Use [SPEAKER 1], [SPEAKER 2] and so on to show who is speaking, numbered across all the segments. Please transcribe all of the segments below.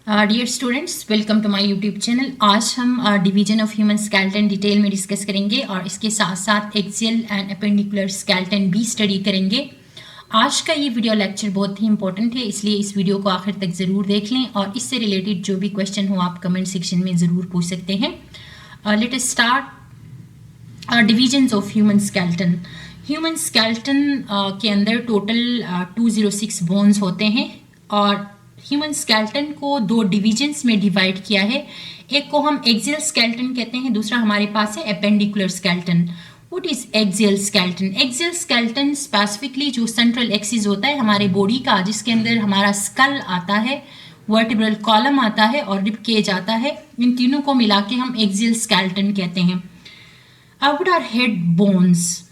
[SPEAKER 1] Dear students, welcome to my YouTube channel. आज हम division of human skeleton detail में discuss करेंगे और इसके साथ साथ एक्सियल एंड अपेंडिकुलर स्केलेटन भी स्टडी करेंगे। आज का ये वीडियो लेक्चर बहुत ही इंपॉर्टेंट है, इसलिए इस वीडियो को आखिर तक ज़रूर देख लें और इससे रिलेटेड जो भी क्वेश्चन हो आप कमेंट सेक्शन में ज़रूर पूछ सकते हैं। Let us start divisions of human skeleton. Human skeleton के अंदर टोटल 206 बोन्स होते हैं और ह्यूमन स्केलेटन को दो डिविजन्स में डिवाइड किया है। एक को हम एक्सियल स्केलेटन कहते हैं, दूसरा हमारे पास है appendicular skeleton. What is axial skeleton? Axial skeleton specifically जो सेंट्रल एक्सिस होता है हमारे बॉडी का, जिसके अंदर हमारा स्कल आता है, वर्टिब्रल कॉलम आता है और रिब केज आता है, इन तीनों को मिला के हम एक्सियल स्केलेटन कहते हैं। What are head bones?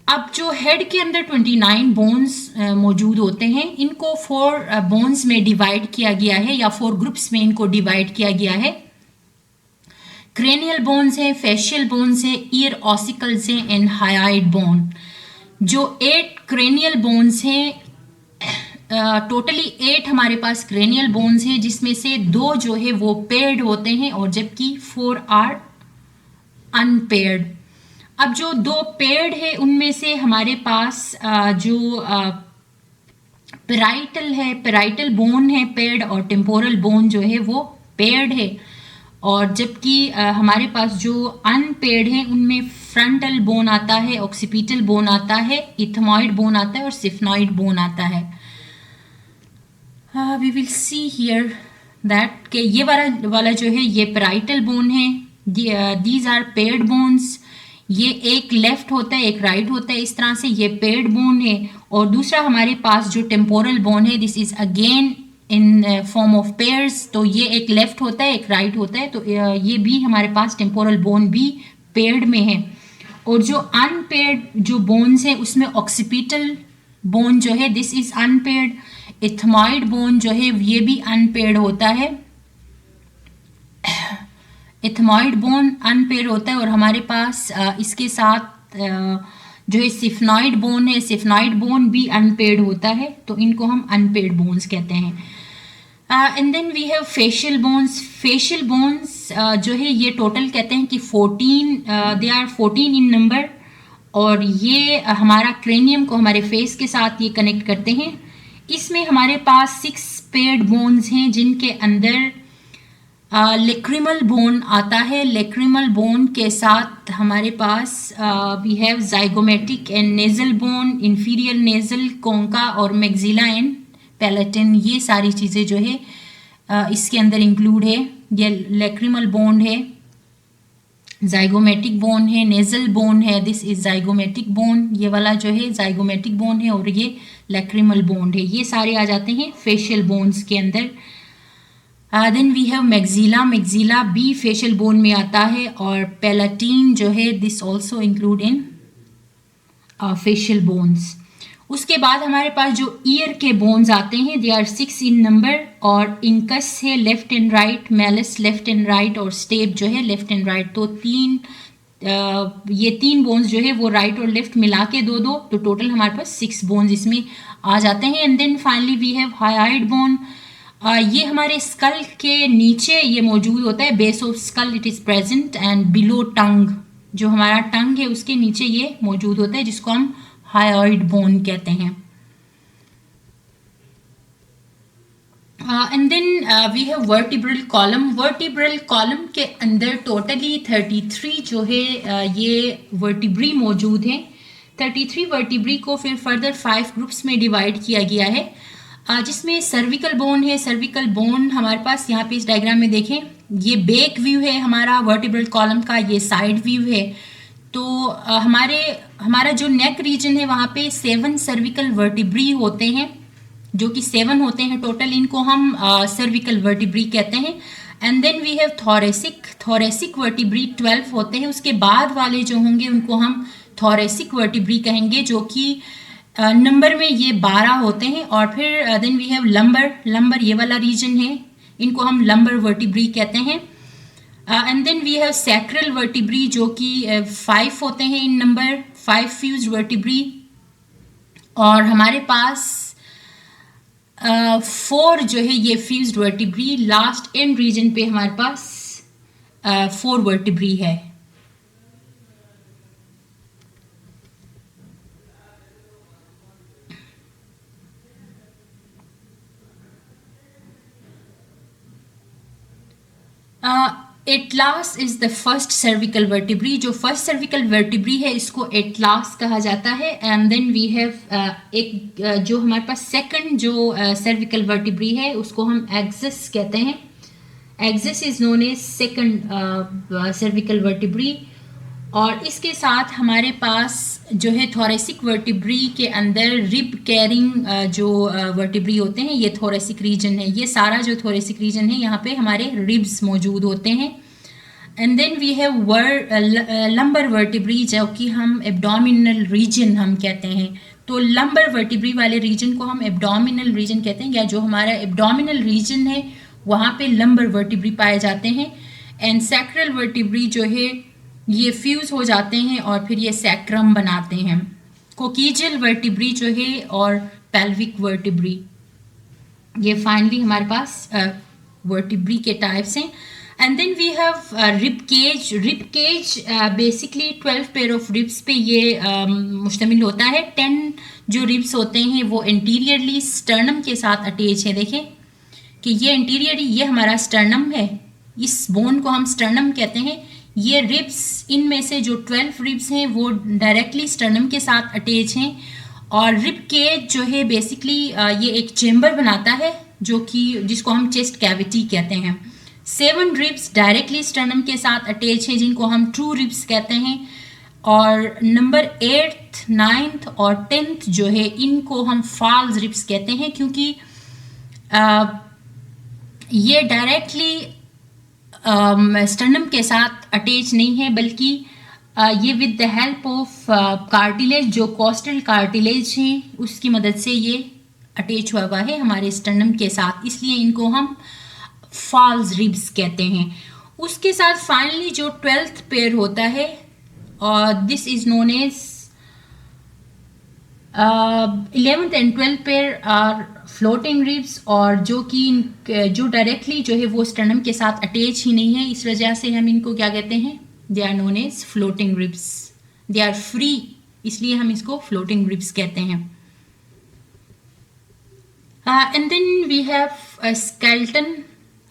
[SPEAKER 1] अब जो हेड के अंदर 29 बोन्स मौजूद होते हैं, इनको 4 बोन्स में डिवाइड किया गया है या 4 ग्रुप्स में इनको डिवाइड किया गया है। क्रेनियल बोन्स हैं, फेशियल बोन्स हैं, ईयर ऑसिकल्स हैं एंड हायोइड बोन। जो 8 क्रेनियल बोन्स हैं, टोटली 8 हमारे पास क्रेनियल बोन्स हैं, जिसमें से 2 जो है वो पेयर्ड होते हैं और जबकि 4 आर अनपेयर्ड। अब जो 2 पेयर्ड है उनमें से हमारे पास जो पेराइटल है, पेराइटल बोन है पेयर्ड और टेम्पोरल बोन जो है वो पेयर्ड है, और जबकि हमारे पास जो अनपेयर्ड है उनमें फ्रंटल बोन आता है, ऑक्सीपिटल बोन आता है, इथमॉइड बोन आता है और सिफनॉइड बोन आता है। We will see here that कि ये वाला जो है ये पेराइटल बोन है, दीज आर पेयर्ड बोन्स। ये एक लेफ्ट होता है, एक राइट होता है, इस तरह से ये पेयर्ड बोन है। और दूसरा हमारे पास जो टेम्पोरल बोन है, this is again in form of pairs. तो ये एक लेफ्ट होता है, एक राइट होता है, तो ये भी हमारे पास टेम्पोरल बोन भी पेयर्ड में है। और जो अनपेयर्ड जो बोन्स हैं उसमें ऑक्सीपिटल बोन जो है this is unpaired, ethmoid bone जो है ये भी अनपेयर्ड होता है, इथमॉइड बोन अनपेयर्ड होता है। और हमारे पास इसके साथ जो है सिफनॉइड बोन है, सिफनॉइड बोन भी अनपेयर्ड होता है, तो इनको हम अनपेयर्ड बोन्स कहते हैं। And then we have facial bones. Facial bones जो है ये टोटल कहते हैं कि 14, दे आर 14 इन नंबर, और ये हमारा क्रेनियम को हमारे फेस के साथ ये कनेक्ट करते हैं। इसमें हमारे पास 6 पेयर्ड बोन्स हैं, जिनके अंदर लेक्रिमल बोन आता है। लेक्रिमल बोन के साथ हमारे पास we have zygomatic and nasal bone, inferior nasal, concha और मैक्सिला एंड पैलेटिन। ये सारी चीज़ें जो है इसके अंदर इंक्लूड है। ये लेक्रिमल बोन है, जाइगोमेटिक बोन है, नेजल बोन है, दिस इज जाइगोमेटिक बोन, ये वाला जो है जाइगोमेटिक बोन है, और ये लेक्रिमल बोन है। ये सारे आ जाते हैं फेशियल बोन्स के अंदर। Then we have maxilla. Maxilla भी फेशियल बोन में आता है, और पैलेटिन जो है this also include in facial bones. उसके बाद हमारे पास जो ईयर के बोन्स आते हैं, दे आर 6 इन नंबर, और इंकस है left and right, malice left and right, और स्टेप जो है लेफ्ट एंड राइट। तो ये 3 बोन्स जो है वो राइट और लेफ्ट मिला के 2-2, तो टोटल हमारे पास 6 बोन्स इसमें आ जाते हैं। And then finally we have hyoid bone. ये हमारे स्कल के नीचे ये मौजूद होता है, base of skull it is present, and below tongue, जो हमारा टंग है उसके नीचे ये मौजूद होता है, जिसको हम हायोइड बोन कहते हैं। And then we have vertebral column. Vertebral column के अंदर टोटली 33 जो है ये वर्टिब्री मौजूद हैं। 33 वर्टिब्री को फिर फर्दर 5 ग्रुप्स में डिवाइड किया गया है, जिसमें सर्विकल बोन है। सर्विकल बोन हमारे पास यहाँ पे इस डायग्राम में देखें, ये बैक व्यू है हमारा वर्टिब्रल कॉलम का, ये साइड व्यू है। तो हमारा जो नेक रीजन है वहाँ पे 7 सर्विकल वर्टिब्री होते हैं, जो कि 7 होते हैं टोटल, इनको हम सर्विकल वर्टिब्री कहते हैं। And then we have thoracic. Thoracic vertebrae 12 होते हैं। उसके बाद वाले जो होंगे उनको हम थोरेसिक वर्टिब्री कहेंगे, जो कि नंबर में ये 12 होते हैं। और फिर then we have lumbar. Lumbar ये वाला रीजन है, इनको हम लंबर वर्टिब्री कहते हैं। And then we have sacral vertebrae, जो कि 5 होते हैं इन नंबर, 5 फ्यूज्ड वर्टिब्री। और हमारे पास फोर जो है ये fused vertebrae, last end region पे हमारे पास 4 वर्टिब्री है। Atlas is the first cervical vertebrae. जो फर्स्ट सर्विकल वर्टिब्री है इसको एटलास कहा जाता है। एंड देन वी हैव जो हमारे पास सेकंड जो सर्विकल वर्टिब्री है उसको हम एक्सिस कहते हैं। Axis is known as second cervical vertebrae. और इसके साथ हमारे पास जो है थोरेसिक वर्टिब्री के अंदर रिब कैरिंग जो वर्टिब्री होते हैं, ये थोरेसिक रीजन है। ये सारा जो थोरेसिक रीजन है यहाँ पे हमारे रिब्स मौजूद होते हैं। And then we have lumbar vertebrae जो कि हम एब्डोमिनल रीजन हम कहते हैं। तो लंबर वर्टिब्री वाले रीजन को हम एब्डोमिनल रीजन कहते हैं, या जो हमारा एब्डोमिनल रीजन है वहाँ पे लंबर वर्टिब्री पाए जाते हैं। एंड सैक्रल वर्टिब्री जो है ये फ्यूज हो जाते हैं और फिर ये सैक्रम बनाते हैं। कोकीजियल वर्टिब्री जो है और पेल्विक वर्टिब्री, ये फाइनली हमारे पास वर्टिब्री के टाइप्स हैं। And then we have rib cage. Rib cage basically 12 pair of ribs पे ये मुश्तमिल होता है। 10 जो रिब्स होते हैं वो इंटीरियरली स्टर्नम के साथ अटैच है। देखें कि ये इंटीरियरली ये हमारा स्टर्नम है, इस बोन को हम स्टर्नम कहते हैं। ये रिब्स, इनमें से जो 12 रिब्स हैं वो डायरेक्टली स्टर्नम के साथ अटैच हैं। और रिब केज जो है बेसिकली ये एक चेम्बर बनाता है जो कि जिसको हम चेस्ट कैविटी कहते हैं। 7 रिब्स डायरेक्टली स्टर्नम के साथ अटैच हैं जिनको हम ट्रू रिब्स कहते हैं। और नंबर 8th, 9th और 10th जो है इनको हम फॉल्स रिब्स कहते हैं, क्योंकि ये डायरेक्टली स्टर्नम के साथ अटैच नहीं है, बल्कि ये with the help of cartilage, जो कोस्टल कार्टिलेज है उसकी मदद से ये अटैच हुआ है हमारे स्टर्नम के साथ, इसलिए इनको हम फॉल्स रिब्स कहते हैं। उसके साथ फाइनली जो 12th पेयर होता है और this is known as 11th and 12th pair are floating ribs, और जो कि जो डायरेक्टली जो है वो स्टर्नम के साथ अटैच ही नहीं है, इस वजह से हम इनको क्या कहते हैं, they are known as floating ribs. They are free, इसलिए हम इसको फ्लोटिंग रिब्स कहते हैं। And then we have skeleton,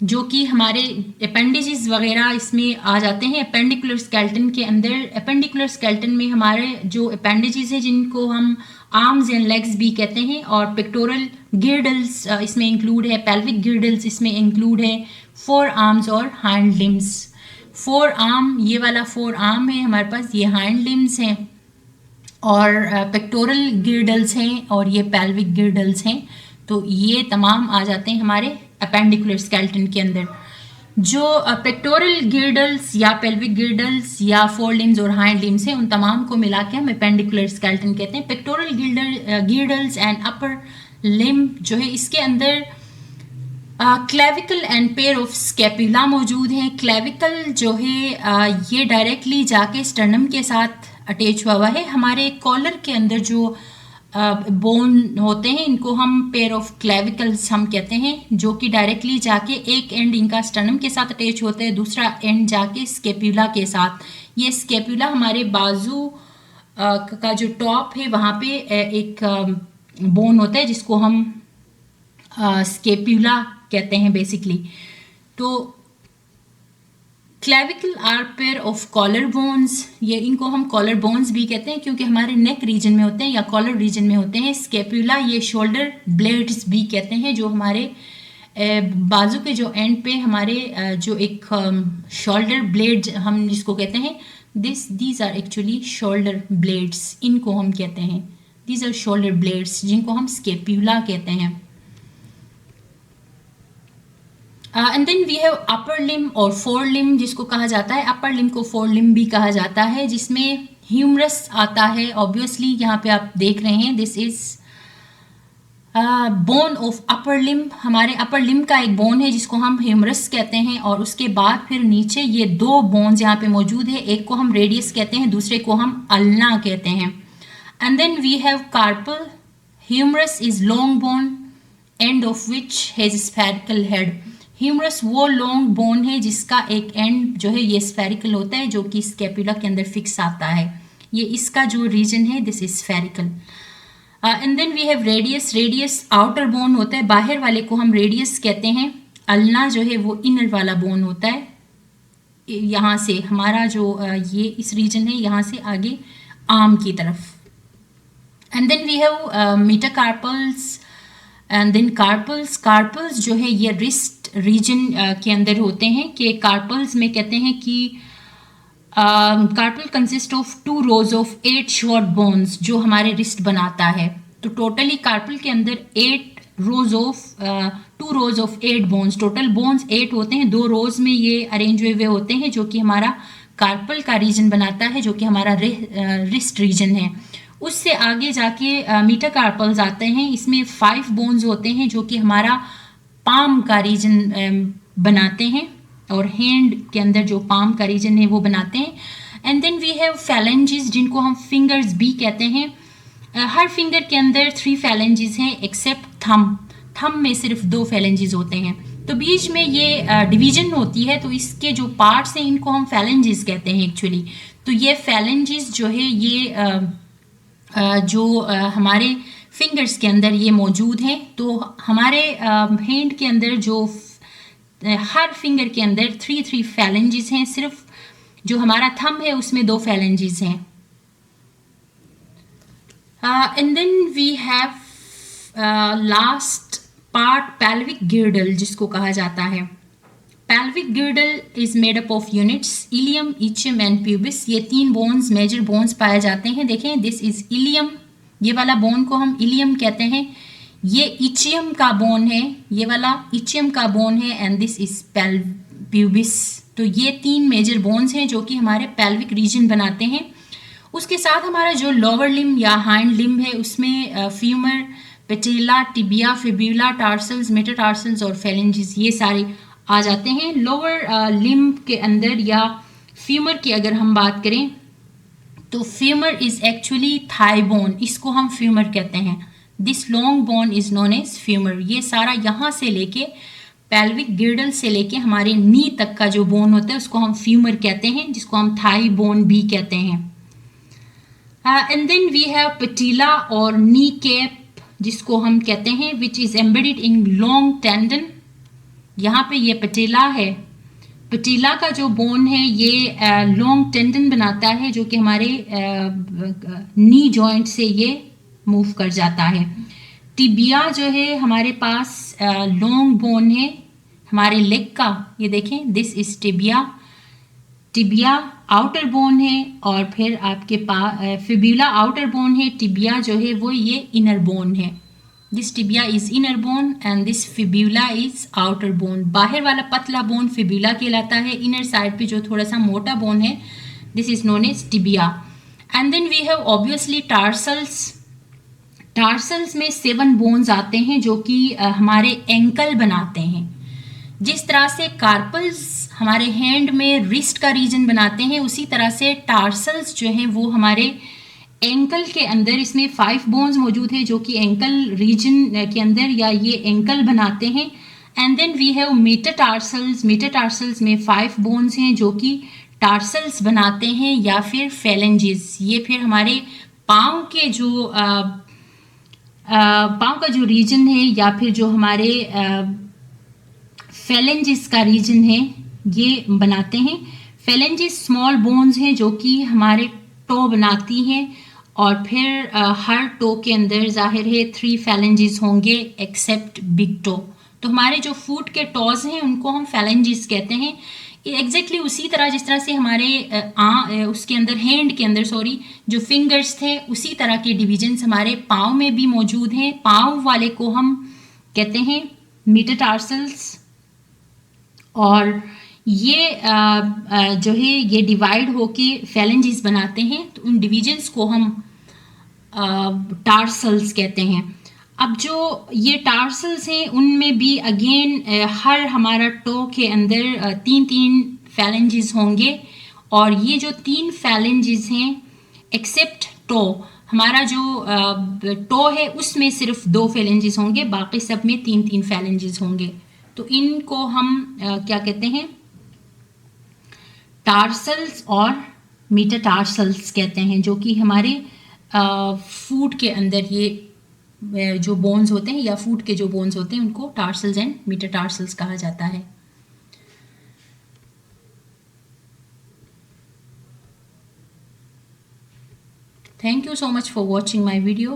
[SPEAKER 1] जो कि हमारे अपेंडिजेस वगैरह इसमें आ जाते हैं। अपेंडिकुलर स्केल्टन के अंदर, अपेंडिकुलर स्केल्टन में हमारे जो अपेंडिजेस हैं जिनको हम आर्म्स एंड लेग्स भी कहते हैं, और पेक्टोरल गिर्डल्स इसमें इंक्लूड है, पेल्विक गिर्डल्स इसमें इंक्लूड है, 4 आर्म्स और हाइंड लिम्स। 4 आर्म, ये वाला 4 आर्म है हमारे पास, ये हाइंड लिम्स हैं, और पेक्टोरल गिर्डल्स हैं, और ये पेल्विक गिर्डल्स हैं। तो ये तमाम आ जाते हैं हमारे अपेंडिकुलर स्केल्टन के अंदर। जो पेक्टोरल गिर्डल्स या पेल्विक गिर्डल्स या 4 लिम्स और हाइंड लिम्स हैं, उन तमाम को मिला के हम अपेंडिकुलर स्केल्टन कहते हैं। पेक्टोरल गिर्डल्स एंड अपर लिम जो है, इसके अंदर clavicle and pair of scapula मौजूद हैं। क्लेविकल जो है ये डायरेक्टली जाके स्टर्नम के साथ अटैच हुआ है। हमारे कॉलर के अंदर जो बोन होते हैं इनको हम पेयर ऑफ क्लेविकल्स हम कहते हैं, जो कि डायरेक्टली जाके एक एंड इनका स्टर्नम के साथ अटैच होता है, दूसरा एंड जाके स्केपुला के साथ। ये स्केपुला हमारे बाजू का जो टॉप है वहाँ पे एक बोन होता है जिसको हम स्केपुला कहते हैं बेसिकली। तो clavicle are pair of collar bones, ये इनको हम कॉलर बोन्स भी कहते हैं क्योंकि हमारे नेक रीजन में होते हैं या कॉलर रीजन में होते हैं। स्केपुला ये शोल्डर ब्लेड्स भी कहते हैं, जो हमारे बाजू के जो एंड पे हमारे जो एक शोल्डर ब्लेड हम जिसको कहते हैं, these are actually shoulder blades, इनको हम कहते हैं, दीज आर शोल्डर ब्लेड्स जिनको हम स्केपुला कहते हैं। And then we have upper limb और फोर लिम जिसको कहा जाता है। अपर लिम को फोर लिम भी कहा जाता है, जिसमें ह्यूमरस आता है। ऑब्वियसली यहाँ पे आप देख रहे हैं, this is bone of upper limb. हमारे अपर लिम का एक बोन है जिसको हम ह्यूमरस कहते हैं, और उसके बाद फिर नीचे ये 2 बोन्स यहाँ पे मौजूद है, एक को हम रेडियस कहते हैं, दूसरे को हम अल्ना कहते हैं। And then we have carpal. Humerus is long bone end of which has spherical head. Humerus वो लॉन्ग बोन है जिसका एक एंड जो है ये स्फेरिकल होता है, जो कि स्कैपुला के अंदर फिक्स आता है। ये इसका जो रीजन है this is spherical. And then we have radius. Radius outer bone होता है, बाहर वाले को हम रेडियस कहते हैं। अल्ना जो है वो इनर वाला बोन होता है। यहाँ से हमारा जो ये इस रीजन है, यहाँ से आगे आर्म की तरफ। And then we have metacarpals and then carpals. Carpals जो है ये रिस्ट रीजन के अंदर होते हैं। कि कार्पल्स में कहते हैं कि carpal consist of 2 rows of 8 short bones जो हमारे रिस्ट बनाता है। तो टोटली कार्पल के अंदर 2 rows of 8 bones, total bones 8 होते हैं। 2 rows में ये अरेंज हुए होते हैं जो कि हमारा कार्पल का रीजन बनाता है, जो कि हमारा रिस्ट रीजन है। उससे आगे जाके मेटाकार्पल्स आते हैं। इसमें 5 बोन्स होते हैं जो कि हमारा पाम का रीजन बनाते हैं, और हैंड के अंदर जो पाम का रीजन है वो बनाते हैं। And then we have phalanges जिनको हम फिंगर्स भी कहते हैं। हर फिंगर के अंदर 3 फैलेंजेस हैं एक्सेप्ट थंब। थंब में सिर्फ 2 फैलेंजेस होते हैं। तो बीच में ये डिवीजन होती है, तो इसके जो पार्ट्स हैं इनको हम फैलेंजेस कहते हैं एक्चुअली। तो ये फैलेंजेस जो है ये हमारे फिंगर्स के अंदर ये मौजूद हैं। तो हमारे हैंड के अंदर जो हर फिंगर के अंदर 3 फैलेंजेस हैं। सिर्फ जो हमारा थंब है उसमें 2 फैलेंजेस हैं। And then we have last part pelvic girdle जिसको कहा जाता है। Pelvic girdle is made up of units ilium, ischium and pubis. ये 3 बोन्स मेजर बोन्स पाए जाते हैं। देखें दिस इज इलियम, ये वाला बोन को हम इलियम कहते हैं। ये इचियम का बोन है, ये वाला इचियम का बोन है, एंड दिस इज प्यूबिस। तो ये 3 मेजर बोन्स हैं जो कि हमारे पेल्विक रीजन बनाते हैं। उसके साथ हमारा जो लोअर लिम्ब या हाइंड लिम्ब है उसमें femur, patella, tibia, fibula, tarsals, metatarsals और फेलेंजेस ये सारे आ जाते हैं। लोअर लिम्ब के अंदर या फ्यूमर की अगर हम बात करें तो femur is actually thigh bone, इसको हम फ्यूमर कहते हैं। This long bone is known as femur. ये सारा यहाँ से लेके पेल्विक गिर्डल से लेके हमारे नी तक का जो बोन होता है उसको हम फ्यूमर कहते हैं, जिसको हम थाई बोन भी कहते हैं। एंड देन वी हैव पेटिला और नी कैप जिसको हम कहते हैं, which is embedded in long tendon. यहाँ पे ये पेटिला है। पेटिला का जो बोन है ये लॉन्ग टेंडन बनाता है जो कि हमारे नी जॉइंट से ये मूव कर जाता है। टिबिया जो है हमारे पास लॉन्ग बोन है हमारे लेग का, ये देखें this is tibia. Tibia outer bone है और फिर आपके पास फिब्यूला आउटर बोन है। टिबिया जो है वो ये इनर बोन है। This tibia is inner bone and this fibula is outer bone. बाहर वाला पतला बोन फिब्यूला कहलाता है। इनर साइड पे जो थोड़ा सा मोटा बोन है this is known as tibia. And then we have obviously tarsals. Tarsals में 7 बोन्स आते हैं जो कि हमारे एंकल बनाते हैं। जिस तरह से कार्पल्स हमारे हैंड में रिस्ट का रीजन बनाते हैं, उसी तरह से टार्सल्स जो हैं वो हमारे एंकल के अंदर, इसमें 5 बोन्स मौजूद है जो कि एंकल रीजन के अंदर या ये एंकल बनाते हैं। And then we have metatarsals. Metatarsals में 5 बोन्स हैं जो कि टार्सल्स बनाते हैं या फिर फेलेंजेस। ये फिर हमारे पाँव के जो पाँव का जो रीजन है या फिर जो हमारे फेलेंजेस का रीजन है ये बनाते हैं। फेलेंजेस स्मॉल बोन्स हैं जो कि हमारे टो बनाती हैं, और फिर हर टो के अंदर जाहिर है 3 फेलेंजेस होंगे एक्सेप्ट बिग टो। तो हमारे जो फुट के टोज हैं उनको हम फेलेंजेस कहते हैं। एग्जैक्टली उसी तरह जिस तरह से हमारे उसके अंदर हैंड के अंदर जो फिंगर्स थे उसी तरह के डिविजन्स हमारे पाँव में भी मौजूद हैं। पाँव वाले को हम कहते हैं मेटाटार्सल्स, और ये जो है ये डिवाइड होके फेलेंजेस बनाते हैं। तो उन डिविजन्स को हम टार्सल्स कहते हैं। अब जो ये टार्सल्स हैं उनमें भी अगेन हर हमारा टो के अंदर 3 फेलेंजेस होंगे, और ये जो 3 फेलेंजेस हैं एक्सेप्ट टो हमारा जो टो है उसमें सिर्फ 2 फेलेंजेस होंगे, बाकी सब में 3-3 फेलेंजेस होंगे। तो इनको हम क्या कहते हैं, टार्सल्स और मीटाटार्सल्स कहते हैं, जो कि हमारे फूट के अंदर ये जो बोन्स होते हैं या फूट के जो बोन्स होते हैं उनको टार्सल्स एंड मीटाटार्सल्स कहा जाता है। Thank you so much for watching my video.